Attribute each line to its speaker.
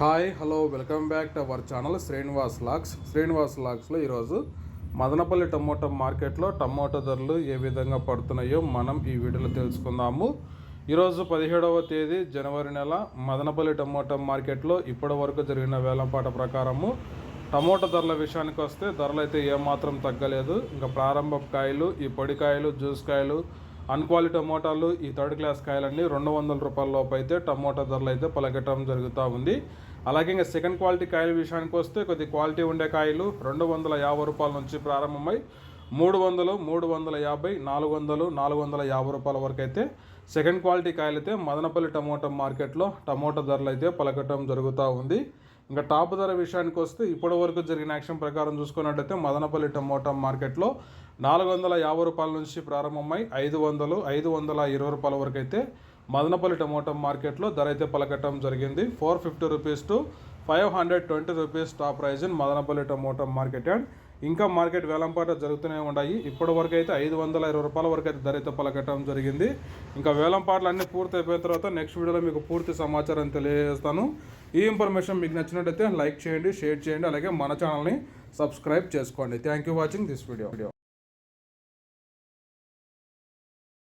Speaker 1: Hi hello welcome back to our channel Srinivas లాగ్స్లో ఈరోజు Madanapalle tomato మార్కెట్లో టమోటా ధరలు ఏ విధంగా పడుతున్నాయో మనం ఈ వీడియోలో తెలుసుకుందాము. ఈరోజు 17వ తేదీ జనవరి నెల మదనపల్లి టమోటా మార్కెట్లో ఇప్పటి వరకు జరిగిన వేలంపాట ప్రకారము టమోటా ధరల విషయానికి వస్తే ధరలు అయితే ఏమాత్రం తగ్గలేదు. ఇంకా ప్రారంభ కాయలు, ఈ పొడి కాయలు, జ్యూస్ కాయలు, అన్క్వాలిటీ టమోటాలు, ఈ థర్డ్ క్లాస్ కాయలన్నీ 200 రూపాయల లోపు అయితే టమోటా ధరలు అయితే పలకటం జరుగుతూ ఉంది. అలాగే ఇంకా సెకండ్ క్వాలిటీ కాయల విషయానికి వస్తే కొద్ది క్వాలిటీ ఉండే కాయలు 250 రూపాయల నుంచి ప్రారంభమై 300, 350, 400, 450 రూపాయల వరకు అయితే సెకండ్ క్వాలిటీ కాయలు అయితే మదనపల్లి టమోటా మార్కెట్లో టమోటా ధరలు అయితే పలకటం జరుగుతూ ఉంది. ఇంకా టాప్ ధర విషయానికి వస్తే ఇప్పటి వరకు జరిగిన యాక్షన్ ప్రకారం చూసుకున్నట్టయితే మదనపల్లి టమోటా మార్కెట్లో 450 రూపాయల నుంచి ప్రారంభమై 500, 520 రూపాయల వరకు అయితే మదనపల్లి టమోటా మార్కెట్లో ధర అయితే పలకటం జరిగింది. 450 rupees to 520 rupees top price in Madanapalle tomato market. And ఇంకా మార్కెట్ వేలంపాట జరుగుతూనే ఉన్నాయి. ఇప్పటి వరకు అయితే 520 రూపాయల వరకు అయితే ధర అయితే పలకటం జరిగింది. ఇంకా వేలంపాటలు అన్నీ పూర్తి అయిపోయిన తర్వాత నెక్స్ట్ వీడియోలో మీకు పూర్తి సమాచారం తెలియజేస్తాను. ఈ ఇన్ఫర్మేషన్ మీకు నచ్చినట్టయితే లైక్ చేయండి, షేర్ చేయండి, అలాగే మన ఛానల్ని సబ్స్క్రైబ్ చేసుకోండి. Thank you watching this video.